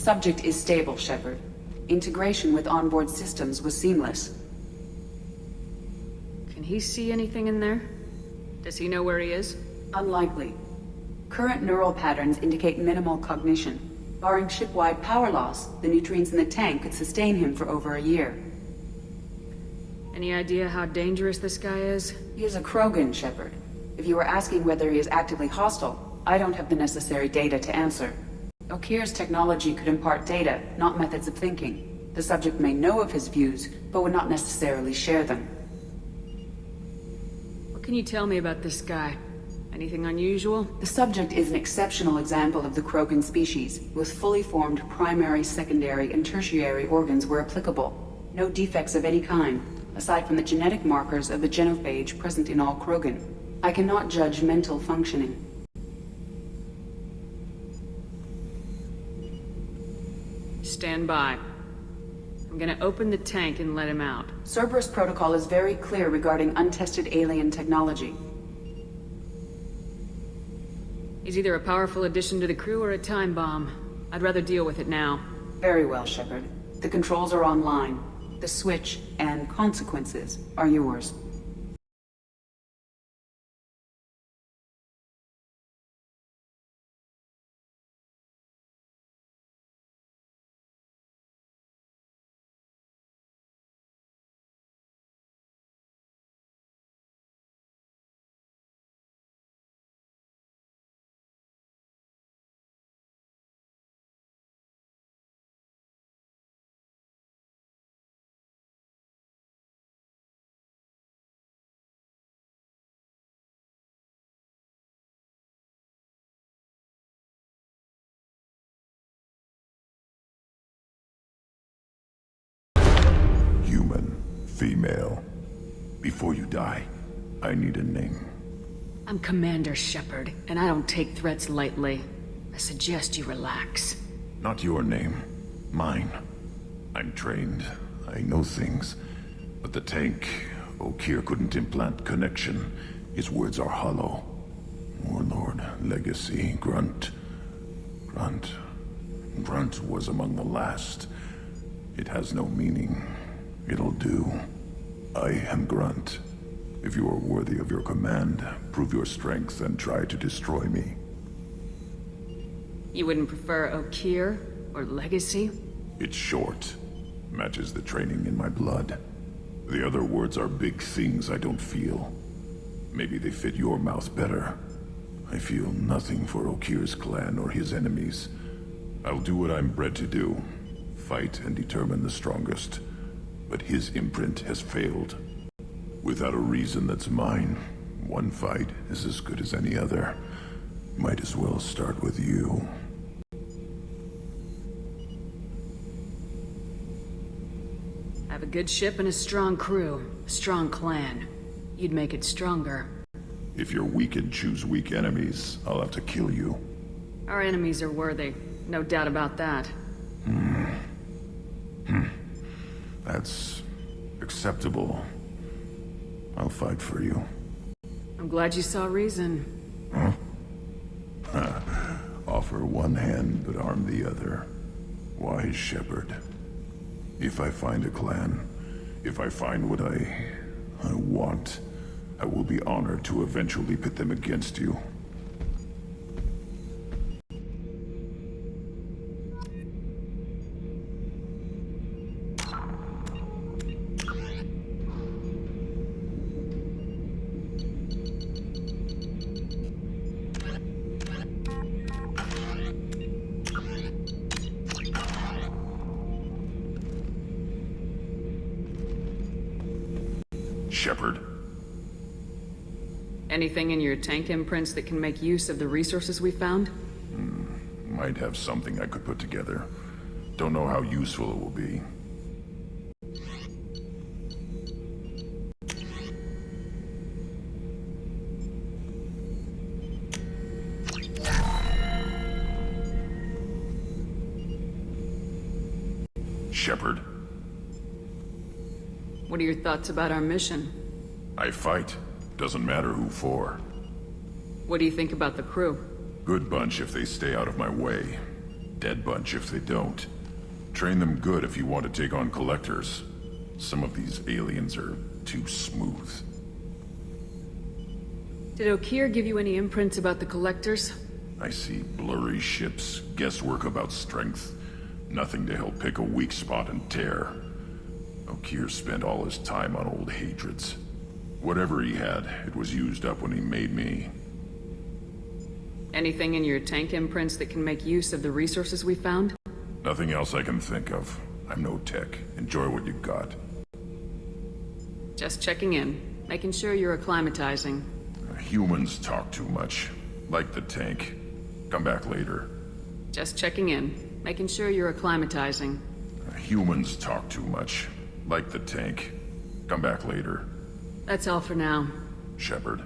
subject is stable, Shepard. Integration with onboard systems was seamless. Can he see anything in there? Does he know where he is? Unlikely. Current neural patterns indicate minimal cognition. Barring ship-wide power loss, the nutrients in the tank could sustain him for over a year. Any idea how dangerous this guy is? He is a Krogan, Shepard. If you were asking whether he is actively hostile, I don't have the necessary data to answer. Okir's technology could impart data, not methods of thinking. The subject may know of his views, but would not necessarily share them. What can you tell me about this guy? Anything unusual? The subject is an exceptional example of the Krogan species, with fully formed primary, secondary, and tertiary organs where applicable. No defects of any kind, aside from the genetic markers of the genophage present in all Krogan. I cannot judge mental functioning. Stand by. I'm gonna open the tank and let him out. Cerberus protocol is very clear regarding untested alien technology. He's either a powerful addition to the crew or a time bomb. I'd rather deal with it now. Very well, Shepard. The controls are online. The switch and consequences are yours. Human, female. Before you die, I need a name. I'm Commander Shepard, and I don't take threats lightly. I suggest you relax. Not your name. Mine. I'm trained. I know things. But the tank, Okir couldn't implant connection. His words are hollow. Warlord, legacy, Grunt. Grunt was among the last. It has no meaning. It'll do. I am Grunt. If you are worthy of your command, prove your strength and try to destroy me. You wouldn't prefer Okir or legacy? It's short. Matches the training in my blood. The other words are big things I don't feel. Maybe they fit your mouth better. I feel nothing for Okir's clan or his enemies. I'll do what I'm bred to do. Fight and determine the strongest. But his imprint has failed. Without a reason that's mine, one fight is as good as any other. Might as well start with you. I have a good ship and a strong crew. A strong clan. You'd make it stronger. If you're weak and choose weak enemies, I'll have to kill you. Our enemies are worthy. No doubt about that. That's acceptable. I'll fight for you. I'm glad you saw reason. Huh? Offer one hand, but arm the other. Wise Shepard. If I find a clan, if I find what I want, I will be honored to eventually pit them against you. Shepard. Anything in your tank imprints that can make use of the resources we found? Might have something I could put together. Don't know how useful it will be. Shepard. What are your thoughts about our mission? I fight. Doesn't matter who for. What do you think about the crew? Good bunch if they stay out of my way. Dead bunch if they don't. Train them good if you want to take on collectors. Some of these aliens are too smooth. Did Okeer give you any imprints about the collectors? I see blurry ships, guesswork about strength. Nothing to help pick a weak spot and tear. Okeer spent all his time on old hatreds. Whatever he had, it was used up when he made me. Anything in your tank imprints that can make use of the resources we found? Nothing else I can think of. I'm no tech. Enjoy what you got. Just checking in, making sure you're acclimatizing. Humans talk too much. Like the tank. Come back later. Just checking in, making sure you're acclimatizing. Humans talk too much. Like the tank. Come back later. That's all for now. Shepard.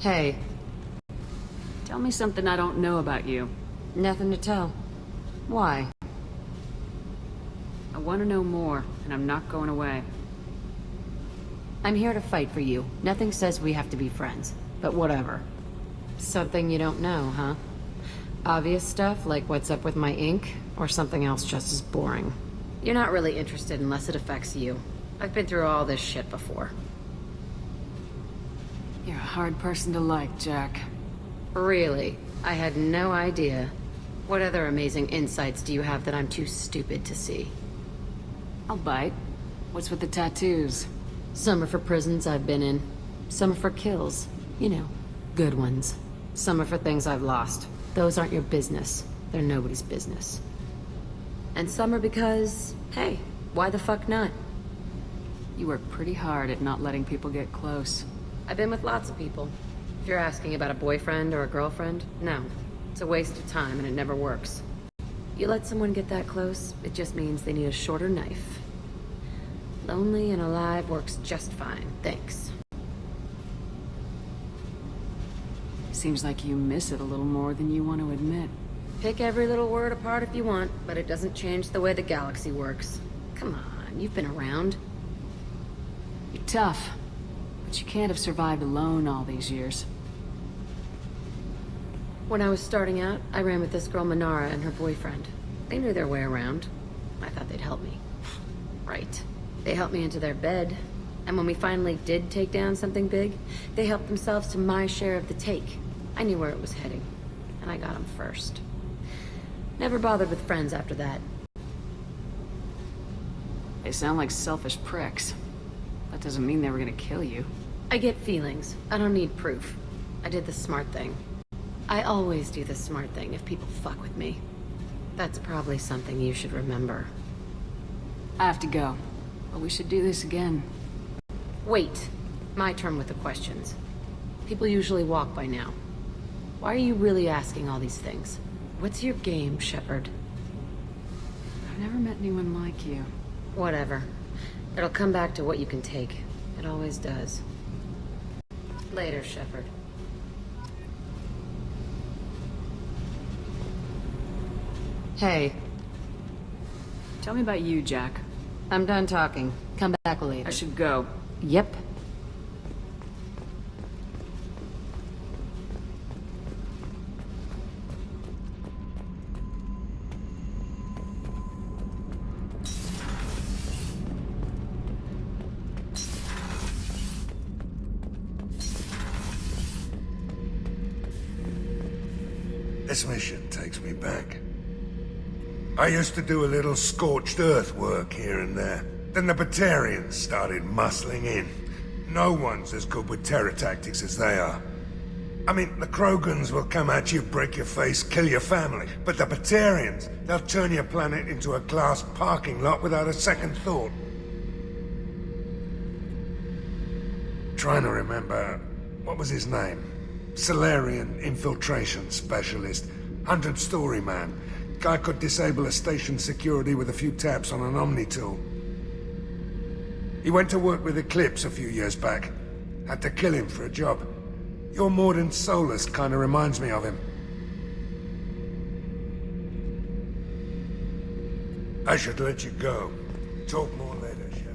Hey. Tell me something I don't know about you. Nothing to tell. Why? I want to know more, and I'm not going away. I'm here to fight for you. Nothing says we have to be friends, but whatever. Something you don't know, huh? Obvious stuff, like what's up with my ink, or something else just as boring? You're not really interested unless it affects you. I've been through all this shit before. You're a hard person to like, Jack. Really? I had no idea. What other amazing insights do you have that I'm too stupid to see? I'll bite. What's with the tattoos? Some are for prisons I've been in. Some are for kills. You know, good ones. Some are for things I've lost. Those aren't your business. They're nobody's business. And some are because, hey, why the fuck not? You work pretty hard at not letting people get close. I've been with lots of people. If you're asking about a boyfriend or a girlfriend, no. It's a waste of time and it never works. You let someone get that close, it just means they need a shorter knife. Lonely and alive works just fine, thanks. Seems like you miss it a little more than you want to admit. Pick every little word apart if you want, but it doesn't change the way the galaxy works. Come on, you've been around. You're tough, but you can't have survived alone all these years. When I was starting out, I ran with this girl Manara and her boyfriend. They knew their way around. I thought they'd help me. Right. They helped me into their bed. And when we finally did take down something big, they helped themselves to my share of the take. I knew where it was heading. And I got them first. Never bothered with friends after that. They sound like selfish pricks. That doesn't mean they were gonna kill you. I get feelings. I don't need proof. I did the smart thing. I always do the smart thing if people fuck with me. That's probably something you should remember. I have to go, but we should do this again. Wait. My turn with the questions. People usually walk by now. Why are you really asking all these things? What's your game, Shepard? I've never met anyone like you. Whatever. It'll come back to what you can take. It always does. Later, Shepard. Hey. Tell me about you, Jack. I'm done talking. Come back later. I should go. Yep. This mission takes me back. I used to do a little scorched earth work here and there. Then the Batarians started muscling in. No one's as good with terror tactics as they are. I mean, the Krogans will come at you, break your face, kill your family. But the Batarians, they'll turn your planet into a glass parking lot without a second thought. Trying to remember, what was his name? Solarian infiltration specialist. 100-story man. Guy could disable a station security with a few taps on an Omni tool. He went to work with Eclipse a few years back. Had to kill him for a job. Your Morden Solus kinda reminds me of him. I should let you go. Talk more later, Shepard.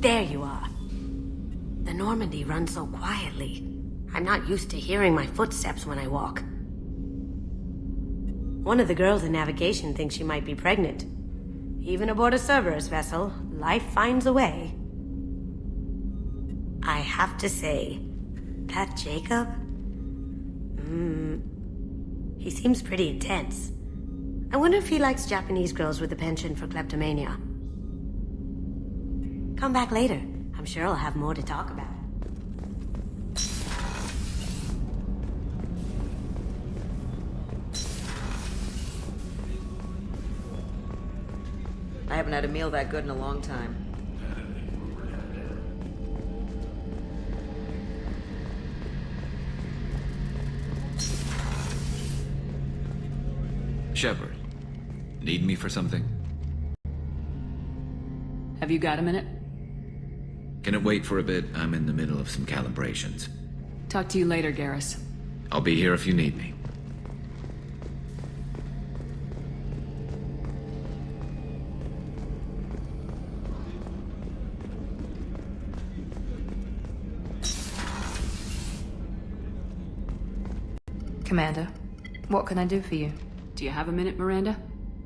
There you are. The Normandy runs so quietly. I'm not used to hearing my footsteps when I walk. One of the girls in navigation thinks she might be pregnant. Even aboard a Cerberus vessel, life finds a way. I have to say, that Jacob? He seems pretty intense. I wonder if he likes Japanese girls with a penchant for kleptomania. Come back later. I'm sure I'll have more to talk about. I haven't had a meal that good in a long time. Shepard, need me for something? Have you got a minute? Can it wait for a bit? I'm in the middle of some calibrations. Talk to you later, Garrus. I'll be here if you need me. Commander, what can I do for you? Do you have a minute, Miranda?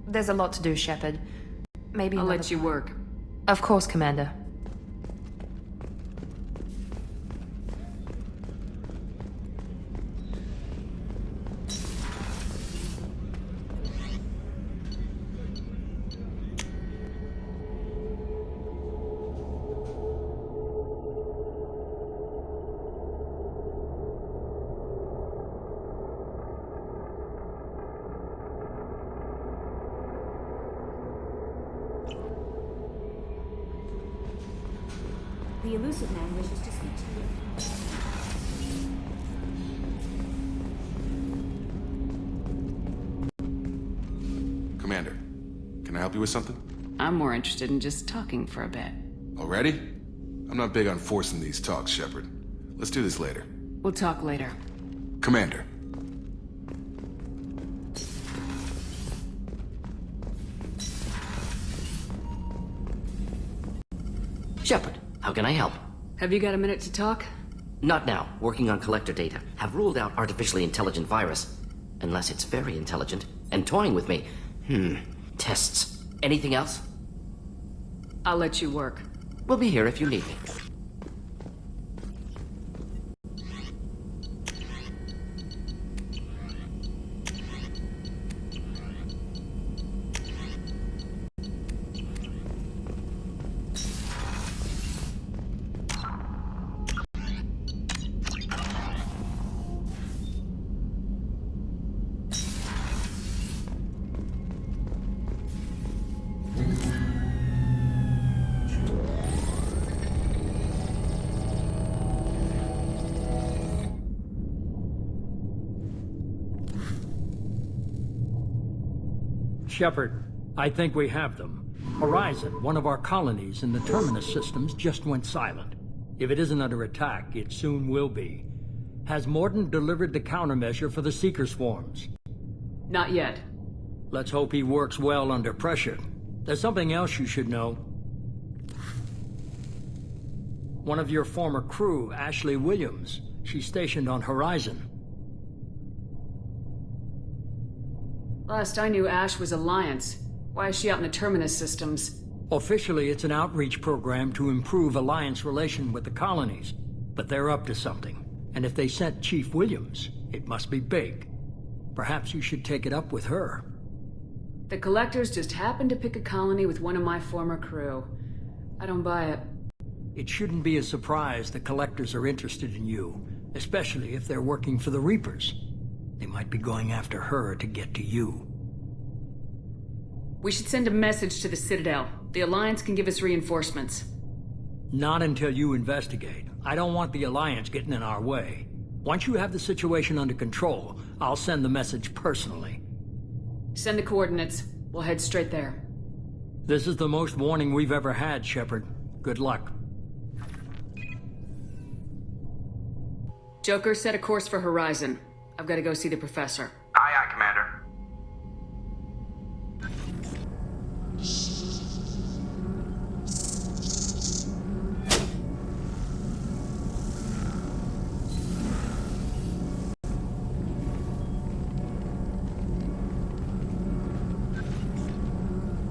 There's a lot to do, Shepard. Maybe I'll another let you time. work. Of course, Commander. The elusive man wishes to speak to you. Commander, can I help you with something? I'm more interested in just talking for a bit. Already? I'm not big on forcing these talks, Shepard. Let's do this later. We'll talk later. Commander. Shepard, how can I help? Have you got a minute to talk? Not now. Working on collector data. Have ruled out artificially intelligent virus. Unless it's very intelligent. And toying with me. Tests. Anything else? I'll let you work. We'll be here if you need me. Shepard, I think we have them. Horizon, one of our colonies in the Terminus systems, just went silent. If it isn't under attack, it soon will be. Has Morden delivered the countermeasure for the Seeker swarms? Not yet. Let's hope he works well under pressure. There's something else you should know. One of your former crew, Ashley Williams, she's stationed on Horizon. Last I knew, Ash was Alliance. Why is she out in the Terminus systems? Officially, it's an outreach program to improve Alliance relation with the colonies. But they're up to something. And if they sent Chief Williams, it must be big. Perhaps you should take it up with her. The Collectors just happened to pick a colony with one of my former crew. I don't buy it. It shouldn't be a surprise the Collectors are interested in you, especially if they're working for the Reapers. They might be going after her to get to you. We should send a message to the Citadel. The Alliance can give us reinforcements. Not until you investigate. I don't want the Alliance getting in our way. Once you have the situation under control, I'll send the message personally. Send the coordinates. We'll head straight there. This is the most warning we've ever had, Shepard. Good luck. Joker, set a course for Horizon. I've got to go see the Professor. Aye, aye, Commander.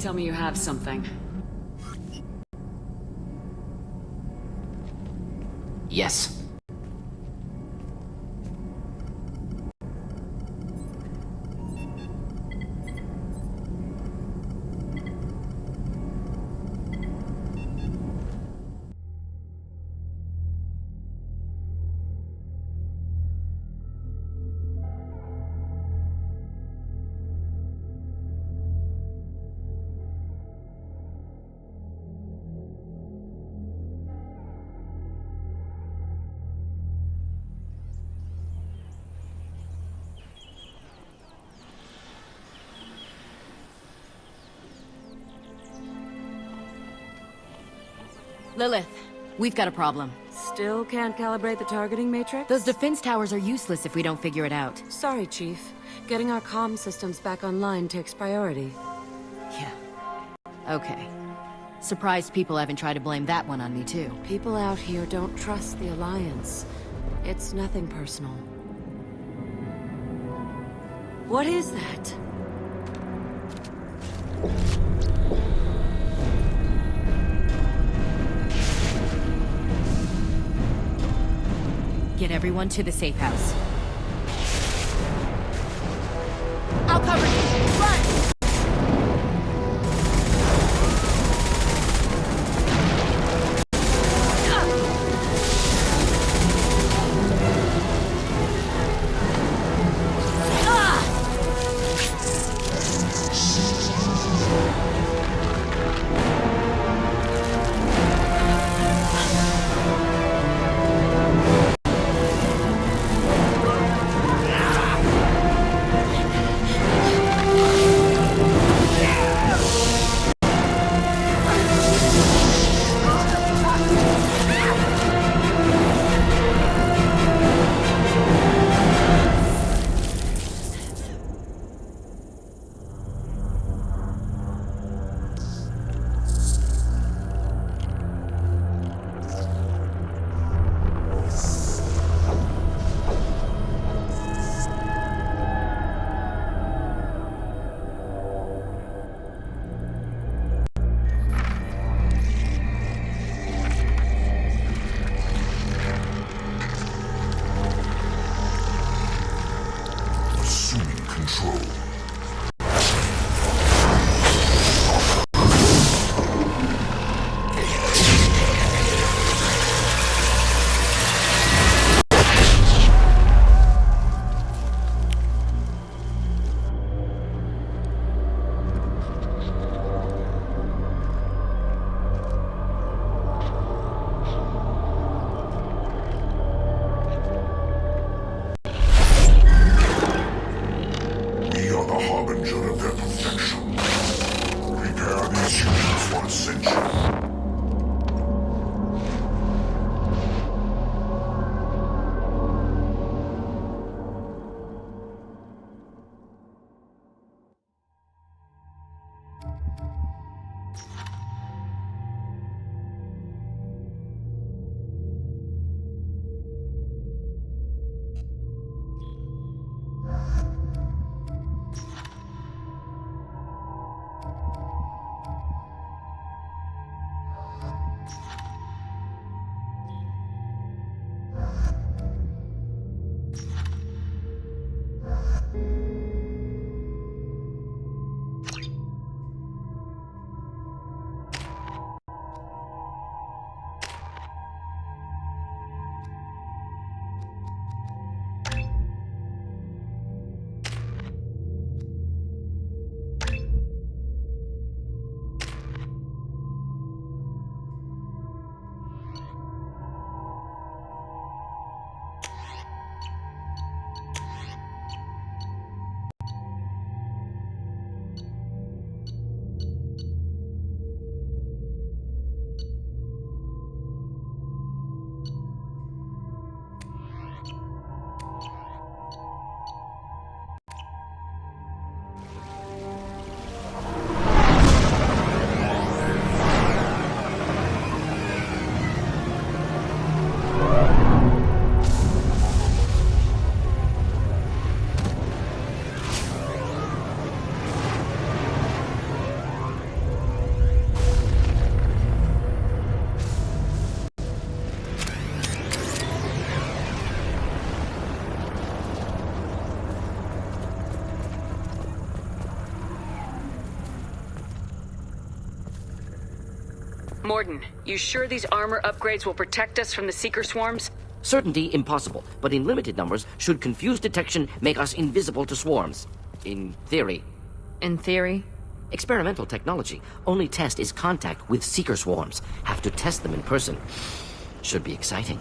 Tell me you have something. Yes. Lilith, we've got a problem. Still can't calibrate the targeting matrix? Those defense towers are useless if we don't figure it out. Sorry, Chief. Getting our comm systems back online takes priority. Yeah. Okay. Surprised people haven't tried to blame that one on me, too. People out here don't trust the Alliance. It's nothing personal. What is that? Get everyone to the safe house. I'll cover you! Run! Morden, you sure these armor upgrades will protect us from the Seeker swarms? Certainty impossible, but in limited numbers, should confused detection make us invisible to swarms. In theory. In theory? Experimental technology. Only test is contact with Seeker swarms. Have to test them in person. Should be exciting.